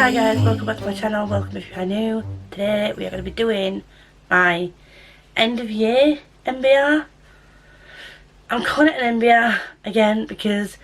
Hi guys, welcome back to my channel, welcome if you are new. Today we are going to be doing my end of year MBR. I'm calling it an MBR again because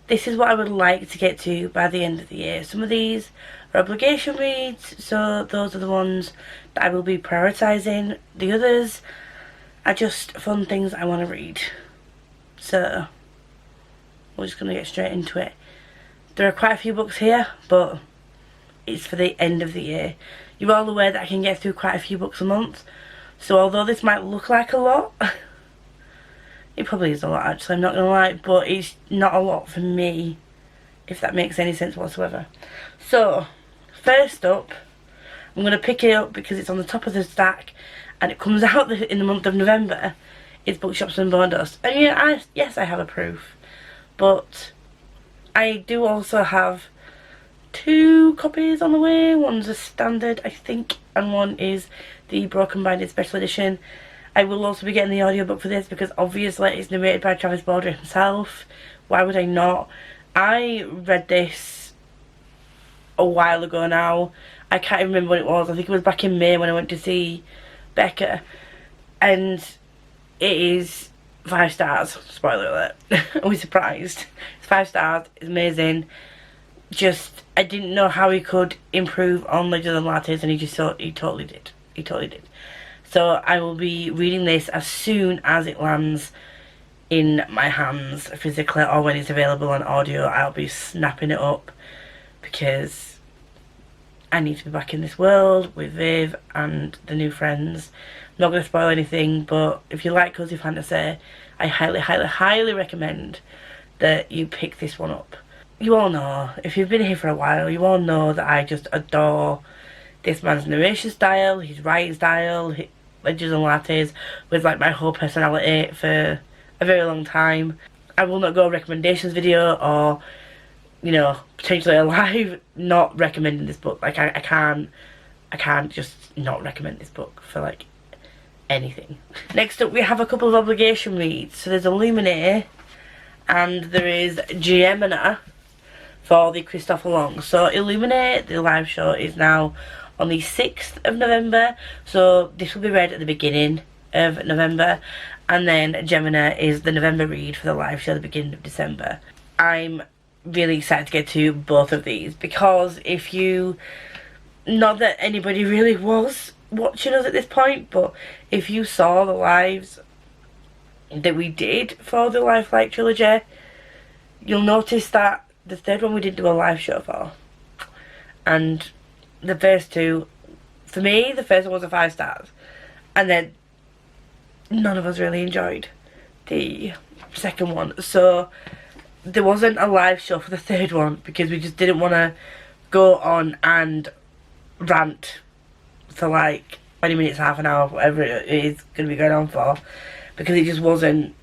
this is what I would like to get to by the end of the year. Some of these are obligation reads, so those are the ones that I will be prioritising. The others are just fun things I want to read. So we're just going to get straight into it. There are quite a few books here, but it's for the end of the year. You're all aware that I can get through quite a few books a month, so although this might look like a lot, it probably is a lot actually, I'm not going to lie, but it's not a lot for me, if that makes any sense whatsoever. So, first up, I'm going to pick it up because it's on the top of the stack and it comes out in the month of November. It's Bookshops and Bone Dust. And yeah, yes, I have a proof, but I do also have 2 copies on the way. One's a standard, I think, and one is the broken binding special edition. I will also be getting the audiobook for this because obviously it's narrated by Travis Baldry himself. Why would I not? I read this a while ago now. I can't even remember when it was. I think it was back in May when I went to see Becca, and it is 5 stars. Spoiler alert. I was surprised. It's 5 stars. It's amazing. Just, I didn't know how he could improve on Legends and Lattes, and he totally did. He totally did. So I will be reading this as soon as it lands in my hands physically, or when it's available on audio. I'll be snapping it up because I need to be back in this world with Viv and the new friends. I'm not going to spoil anything, but if you like cozy fantasy, I highly, highly, highly recommend that you pick this one up. You all know, if you've been here for a while, you all know that I just adore this man's narration style, his writing style, Legends and Lattes with like my whole personality for a very long time. I will not go recommendations video or, you know, potentially a live not recommending this book. Like I can't just not recommend this book for like anything. Next up we have a couple of obligation reads. So there's Illuminate and there is Gemini for the Christopher Long. So Illuminate, the live show, is now on the 6th of November, so this will be read at the beginning of November, and then Gemini is the November read for the live show at the beginning of December. I'm really excited to get to both of these because if you, not that anybody really was watching us at this point, but if you saw the lives that we did for the Lifelike trilogy, you'll notice that the third one we didn't do a live show for, and the first 2, for me, the first one was a 5 stars, and then none of us really enjoyed the second one, so there wasn't a live show for the third one because we just didn't want to go on and rant for like 20 minutes, half an hour, whatever it is going to be going on for, because it just wasn't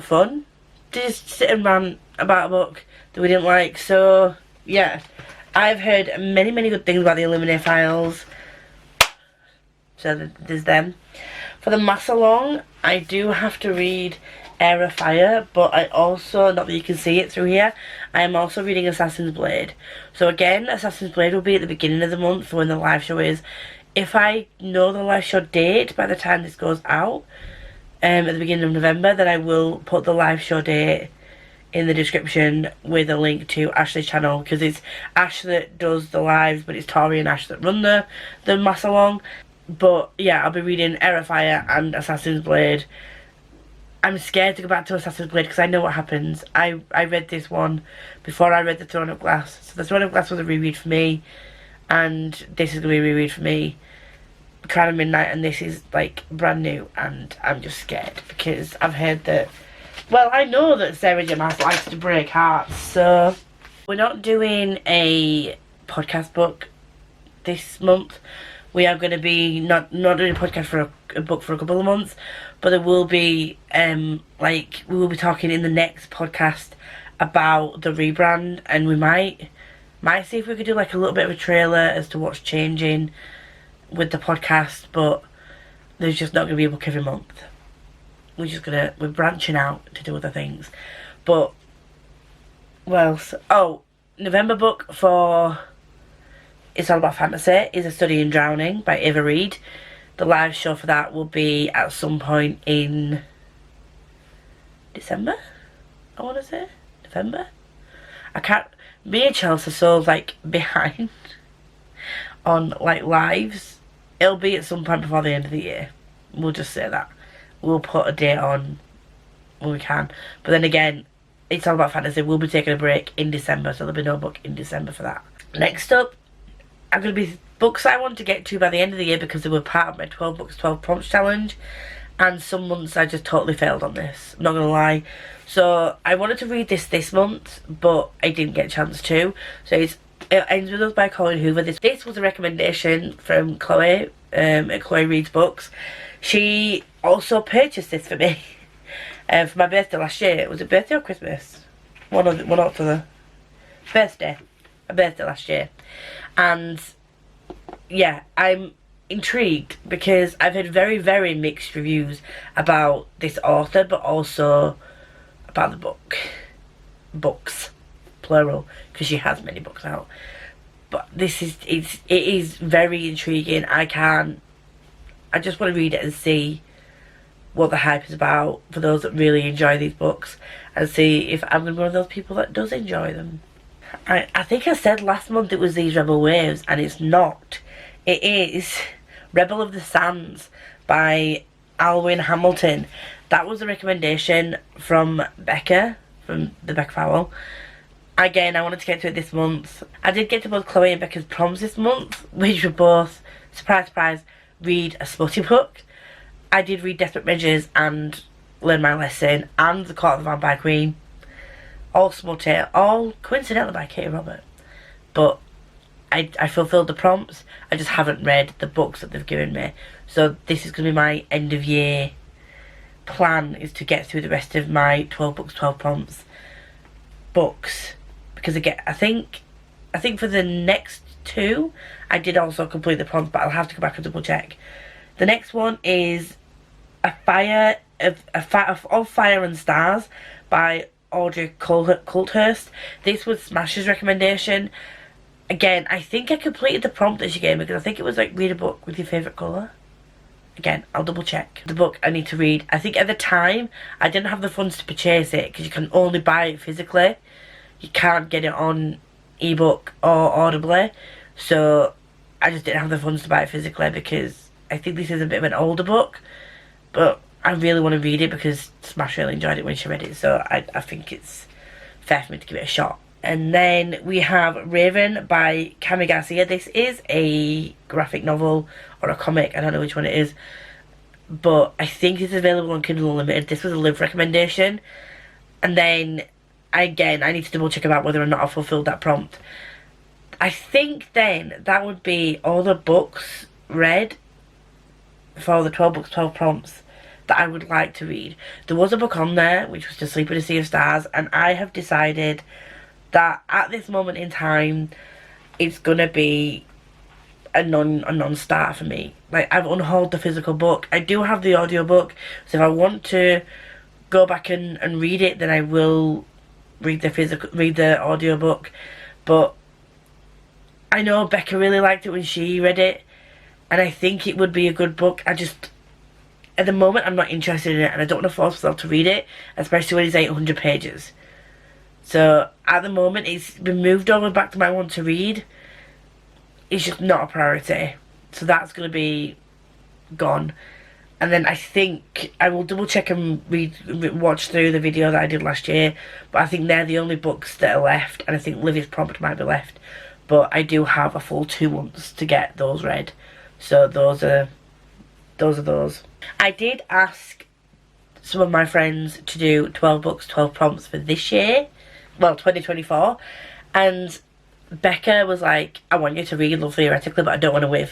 fun to just sit and rant about a book that we didn't like. So yeah, I've heard many good things about the Illuminate Files, so there's them. For the Mass-along, I do have to read Air of Fire, but I also, not that you can see it through here, I am also reading Assassin's Blade. So again, Assassin's Blade will be at the beginning of the month for when the live show is. If I know the live show date by the time this goes out, at the beginning of November, then I will put the live show date in the description with a link to Ashley's channel, because it's Ash that does the lives, but it's Tori and Ash that run the Mass-along. But yeah, I'll be reading Air of Fire and Assassin's Blade. I'm scared to go back to Assassin's Blade because I know what happens. I read this one before I read The Throne of Glass, so The Throne of Glass was a reread for me, and this is going to be a reread for me. Crown of Midnight, and this is like brand new, and I'm just scared because I've heard that, well, I know that Sarah J. Maas likes to break hearts, so we're not doing a podcast book this month. We are going to be not doing a podcast for a book for a couple of months, but there will be like we will be talking in the next podcast about the rebrand, and we might see if we could do like a little bit of a trailer as to what's changing with the podcast, but there's just not going to be a book every month. We're branching out to do other things. But, well, oh, November book for It's All About Fantasy is A Study in Drowning by Ava Reid. The live show for that will be at some point in December, I want to say. November? I can't... Me and Chelsea are so, like, behind on, like, lives. It'll be at some point before the end of the year. We'll just say that. We'll put a date on when we can. But then again, It's All About Fantasy. We'll be taking a break in December, so there'll be no book in December for that. Next up, I'm going to be books I want to get to by the end of the year because they were part of my 12 books, 12 prompts challenge. And some months I just totally failed on this. I'm not going to lie. So I wanted to read this month, but I didn't get a chance to. So It Ends With Us by Colin Hoover. This was a recommendation from Chloe at Chloe Reads Books. She also purchased this for me for my birthday last year. Was it birthday or Christmas? One or the birthday. My birthday last year. And yeah, I'm intrigued because I've heard very, very mixed reviews about this author, but also about the books, plural, because she has many books out. But it is very intriguing. I just want to read it and see what the hype is about for those that really enjoy these books, and see if I'm going to be one of those people that does enjoy them. I think I said last month it was These Rebel Waves, and it's not. It is Rebel of the Sands by Alwyn Hamilton. That was a recommendation from Becca, from the Becca Fowle. Again, I wanted to get to it this month. I did get to both Chloe and Becca's proms this month, which were both, surprise, surprise, read a smutty book. I did read Desperate Measures and Learn My Lesson and The Court of the Vampire Queen. All smutty, all coincidentally by Katie Robert. But I fulfilled the prompts. I just haven't read the books that they've given me. So this is going to be my end of year plan, is to get through the rest of my 12 books, 12 prompts books. Because again, I think for the next two, I did also complete the prompts, but I'll have to go back and double check. The next one is Of Fire and Stars by Audrey Coulthurst. This was Smash's recommendation. Again, I think I completed the prompt that she gave me, because I think it was like, read a book with your favourite colour. Again, I'll double check. The book I need to read. I think at the time, I didn't have the funds to purchase it, because you can only buy it physically. You can't get it on ebook or audibly. So I just didn't have the funds to buy it physically, because I think this is a bit of an older book. But I really want to read it because Smash really enjoyed it when she read it. So I think it's fair for me to give it a shot. And then we have Raven by Cami Garcia. This is a graphic novel or a comic. I don't know which one it is. But I think it's available on Kindle Unlimited. This was a live recommendation. And then, again, I need to double check about whether or not I fulfilled that prompt. I think then that would be all the books read for the 12 books, 12 prompts that I would like to read. There was a book on there, which was To Sleep in a Sea of Stars, and I have decided that at this moment in time, it's gonna be a non-starter for me. Like, I've unhauled the physical book. I do have the audiobook, so if I want to go back and read it, then I will read the audiobook. But I know Becca really liked it when she read it, and I think it would be a good book. I just, at the moment, I'm not interested in it, and I don't want to force myself to read it, especially when it's 800 pages. So, at the moment, it's been moved over back to my want to read. It's just not a priority. So that's going to be gone. And then I think I will double check and watch through the video that I did last year. But I think they're the only books that are left, and I think Livy's prompt might be left. But I do have a full 2 months to get those read. So those are those. I did ask some of my friends to do 12 books, 12 prompts for this year. Well, 2024. And Becca was like, I want you to read Love Theoretically, but I don't want to wait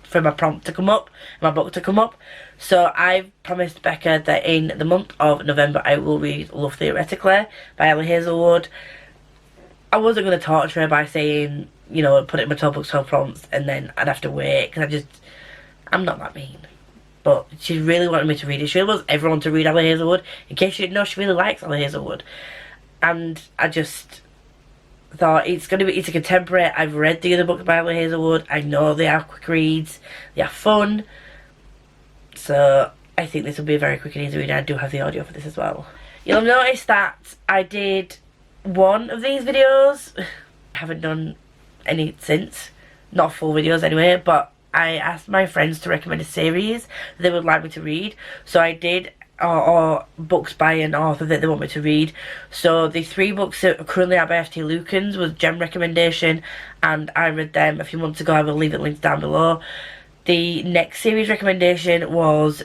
for my prompt to come up, my book to come up. So I've promised Becca that in the month of November I will read Love Theoretically by Ellie Hazelwood. I wasn't going to torture her by saying, you know, put it in my 12 books, 12 prompts, and then I'd have to wait, because I'm not that mean. But she really wanted me to read it. She really wants everyone to read Ellie Hazelwood. In case you didn't know, she really likes Ellie Hazelwood. And I just thought it's a contemporary. I've read the other books by Emily Hazelwood. I know they are quick reads. They are fun. So I think this will be a very quick and easy read. I do have the audio for this as well. You'll have noticed that I did one of these videos. I haven't done any since. Not full videos anyway, but I asked my friends to recommend a series they would like me to read. So I did, or books by an author that they want me to read. So the 3 books that are currently out by F.T. Lukens was Gem recommendation, and I read them a few months ago. I will leave it linked down below. The next series recommendation was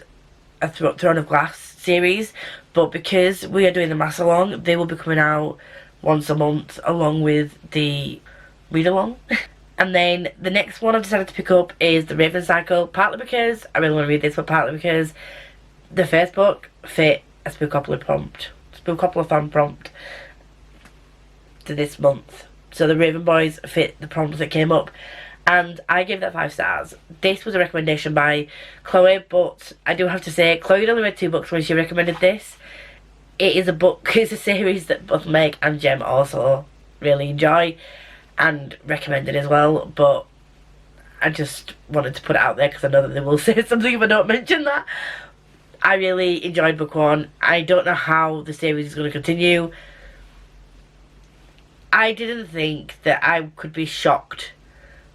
a Throne of Glass series, but because we are doing the mass along, they will be coming out once a month along with the read along. And then the next one I've decided to pick up is The Raven Cycle, partly because I really want to read this, but partly because the first book fit a Spookopoly-thon prompt to this month. So the Raven Boys fit the prompt that came up, and I gave that 5 stars. This was a recommendation by Chloe, but I do have to say, Chloe had only read 2 books when she recommended this. It is a book, it's a series that both Meg and Jem also really enjoy and recommended as well, but I just wanted to put it out there because I know that they will say something if I don't mention that. I really enjoyed book 1. I don't know how the series is going to continue. I didn't think that I could be shocked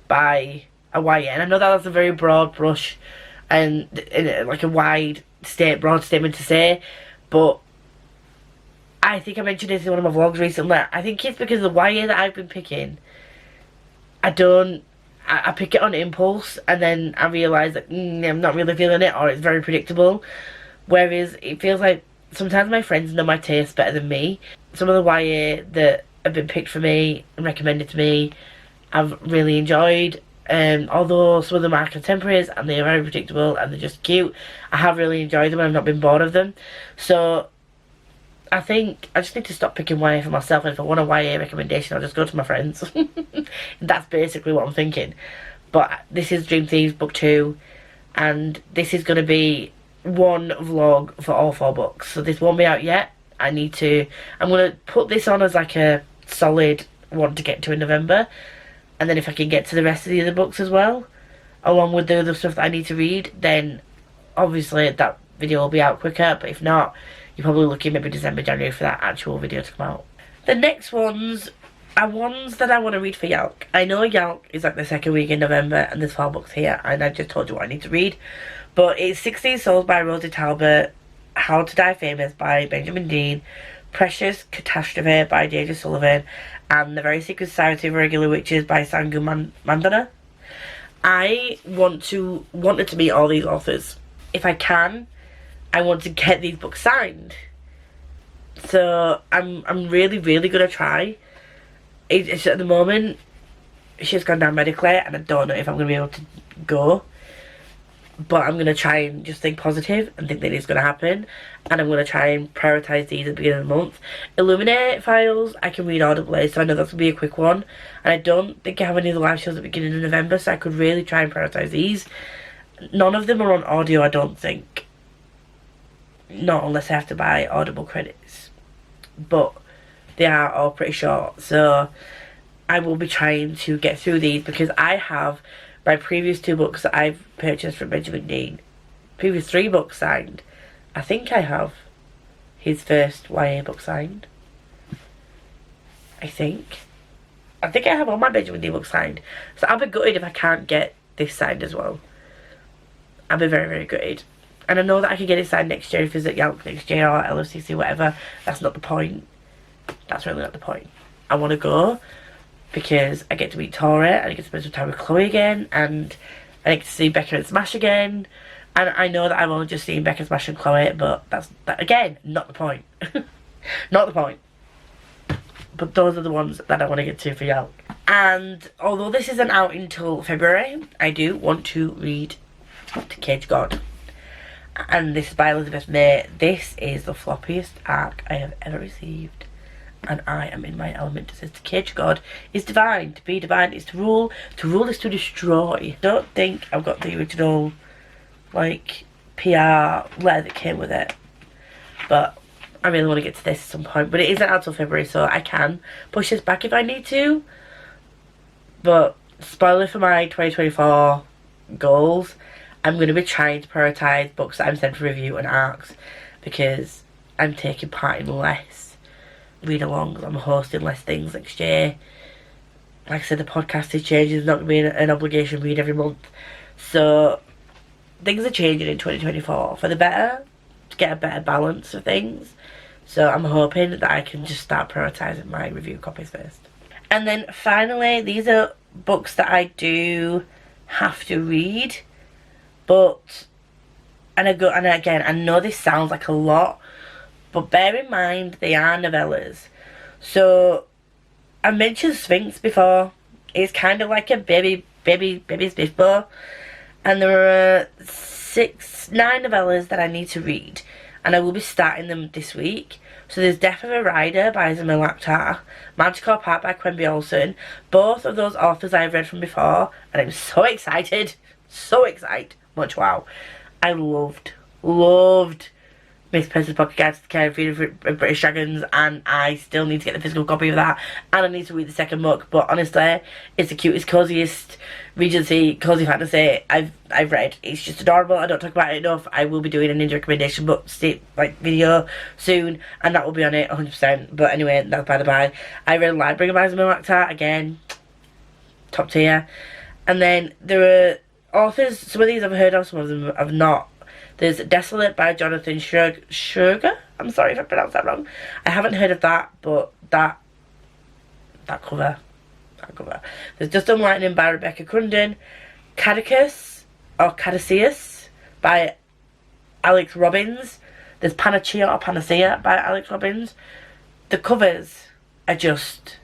by a YA, and I know that that's a very broad brush and like a broad statement to say, but I think I mentioned this in one of my vlogs recently. I think it's because the YA that I've been picking, I pick it on impulse, and then I realise that I'm not really feeling it, or it's very predictable. Whereas it feels like sometimes my friends know my taste better than me. Some of the YA that have been picked for me and recommended to me, I've really enjoyed. Although some of them are contemporaries and they are very predictable and they're just cute, I have really enjoyed them and I've not been bored of them. So I think I just need to stop picking YA for myself, and if I want a YA recommendation I'll just go to my friends. That's basically what I'm thinking. But this is Dream Thieves book 2, and this is going to be one vlog for all 4 books. So this won't be out yet. I'm going to put this on as like a solid one to get to in November, and then if I can get to the rest of the other books as well, along with the other stuff that I need to read, then obviously that video will be out quicker. But if not, you're probably looking maybe December, January for that actual video to come out. The next ones are ones that I want to read for Yalk. I know Yalk is like the second week in November and there's 4 books here, and I just told you what I need to read. But it's 16 Souls by Rosie Talbot, How to Die Famous by Benjamin Dean, Precious Catastrophe by Deidre Sullivan, and The Very Secret Society of Regular Witches by Sangu Mandana. I wanted to meet all these authors. If I can, I want to get these books signed. So I'm really gonna try. It's at the moment she's gone down medically and I don't know if I'm gonna be able to go. But I'm gonna try and just think positive and think that it's gonna happen, and I'm gonna try and prioritise these at the beginning of the month. Illuminate Files I can read audibly, so I know that's gonna be a quick one. And I don't think I have any of the live shows at the beginning of November, so I could really try and prioritise these. None of them are on audio, I don't think. Not unless I have to buy Audible credits. But they are all pretty short, so I will be trying to get through these because I have my previous 2 books that I've purchased from Benjamin Dean. Previous 3 books signed. I think I have his first YA book signed. I think I have all my Benjamin Dean books signed. So I'll be gutted if I can't get this signed as well. I'll be very gutted. And I know that I can get it signed next year if it's at Yalk next year or LFCC, whatever. That's not the point. That's really not the point. I want to go because I get to meet Tori, and I get to spend some time with Chloe again, and I get to see Becca and Smash again. And I know that I've only just seen Becca, Smash and Chloe, but that again, not the point. Not the point. But those are the ones that I want to get to for Yalk. And although this isn't out until February, I do want to read To Cage God. And this is by Elizabeth May. This is the floppiest arc I have ever received. And I am in my element. It says to cage God is divine. To be divine is to rule. To rule is to destroy. Don't think I've got the original like PR letter that came with it. But I really want to get to this at some point, but it isn't out till February, so I can push this back if I need to. But spoiler for my 2024 goals, I'm going to be trying to prioritise books that I'm sent for review and ARCs, because I'm taking part in less read-alongs. I'm hosting less things next year. Like I said, the podcast is changing. It's not going to be an obligation read every month. So things are changing in 2024 for the better, to get a better balance of things. So I'm hoping that I can just start prioritising my review copies first. And then finally, these are books that I do have to read. But, and again, I know this sounds like a lot, but bear in mind they are novellas. So I mentioned Sphinx before. It's kind of like a baby Biffbo. And there are 9 novellas that I need to read, and I will be starting them this week. So there's Death of a Rider by Isabel Akhtar, Magical Park by Quenby Olson. Both of those authors I've read from before, and I'm so excited. So excited. Much wow. I loved Miss Percy's Pocket Guide to the Care and Freedom of British Dragons, and I still need to get the physical copy of that, and I need to read the second book. But honestly, it's the cutest, coziest Regency cozy fantasy I've read. It's just adorable. I don't talk about it enough. I will be doing a ninja recommendation book video soon, and that will be on it 100%. But anyway, that's by the by. I read Library by Isabel Akhtar, again, top tier. And then there are authors, some of these I've heard of, some of them I've not. There's Desolate by Jonathan Sugar. I'm sorry if I pronounced that wrong. I haven't heard of that, but that cover. There's Dust and Lightning by Rebecca Crunden. Caduceus by Alex Robbins. There's Panacea by Alex Robbins. The covers are just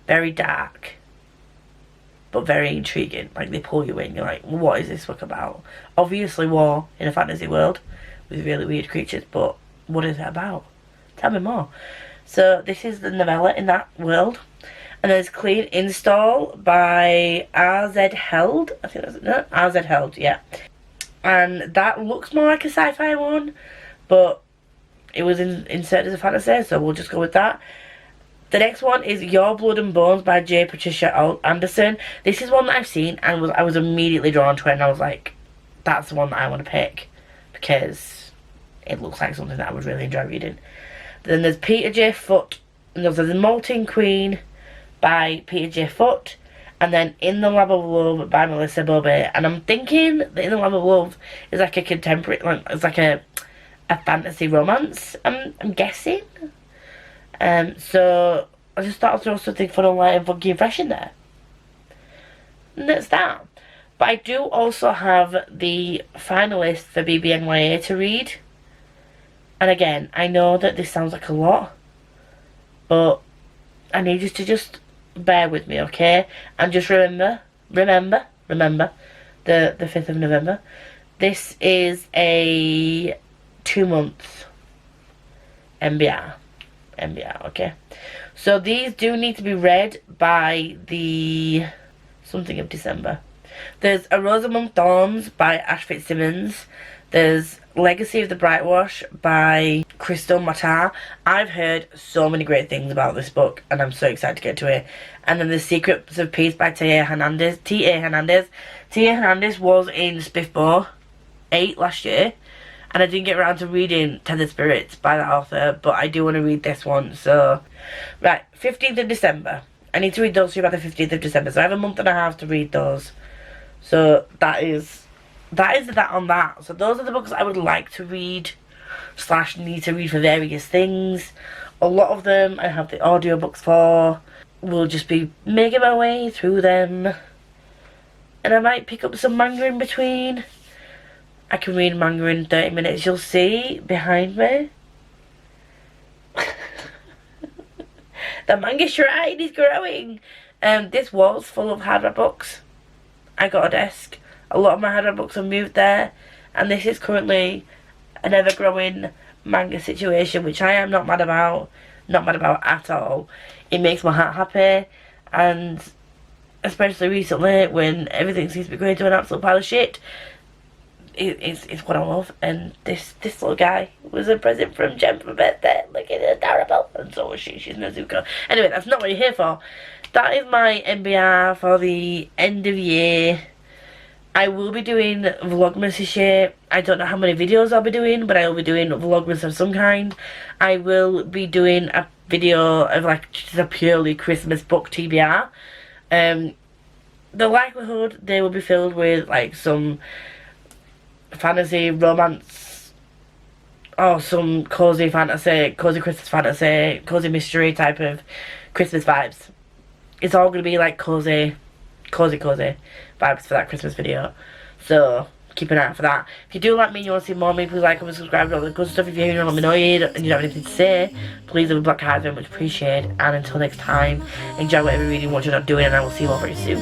very dark, but very intriguing. Like, they pull you in. You're like, what is this book about? Obviously war in a fantasy world with really weird creatures, but what is it about? Tell me more. So this is the novella in that world. And there's Clean Install by R.Z. Held. I think that's it. No? R.Z. Held, yeah. And that looks more like a sci-fi one, but it was inserted as a fantasy, so we'll just go with that. The next one is Your Blood and Bones by J. Patricia Anderson. This is one that I've seen, and I was immediately drawn to it, and I was like, that's the one that I want to pick, because it looks like something that I would really enjoy reading. Then there's Peter J. Foote, and there's The Molting Queen by Peter J. Foote, and then In the Lab of Love by Melissa Bobby. And I'm thinking that In the Lab of Love is like a contemporary, it's like a fantasy romance, I'm guessing. So I just thought I'd throw something fun and light and funky and fresh in there. And that's that. But I do also have the finalist for BBNYA to read. And again, I know that this sounds like a lot, but I need you to just bear with me, okay? And just remember, the 5th of November. This is a 2-month MBR, okay? So these do need to be read by the something of December. There's A Rose Among Thorns by Ash Fitzsimmons. There's Legacy of the Brightwash by Crystal Matar. I've heard so many great things about this book, and I'm so excited to get to it. And then The Secrets of Peace by T.A. Hernandez. T.A. Hernandez was in Spiffbo 8 last year, and I didn't get around to reading Tethered Spirits by that author, but I do want to read this one. So, right, 15th of December. I need to read those 2 by the 15th of December, so I have a month and a half to read those. So that is that on that. So those are the books I would like to read / need to read for various things. A lot of them I have the audiobooks for. We'll just be making my way through them, and I might pick up some manga in between. I can read manga in 30 minutes. You'll see behind me. The manga shrine is growing. This wall's full of hardback books. I got a desk. A lot of my hardback books have moved there, and this is currently an ever-growing manga situation, which I am not mad about. Not mad about at all. It makes my heart happy, and especially recently when everything seems to be going to an absolute pile of shit, is what I love. And this little guy was a present from Jen for my birthday. Look at it, adorable. And so was she. She's Nezuko. Anyway, that's not what you're here for. That is my MBR for the end of year. I will be doing vlogmas this year. I don't know how many videos I'll be doing, but I will be doing vlogmas of some kind. I will be doing a video of like just a purely Christmas book TBR. The likelihood they will be filled with like some fantasy, romance, or some cozy fantasy, cozy Christmas fantasy, cozy mystery type of Christmas vibes. It's all going to be like cozy vibes for that Christmas video. So keep an eye out for that. If you do like me and you want to see more of me, please like, comment, subscribe, and all the good stuff. If you're here and let me know and you don't have anything to say, please leave a black heart, very much appreciated. And until next time, enjoy whatever reading, what you're not doing, and I will see you all very soon.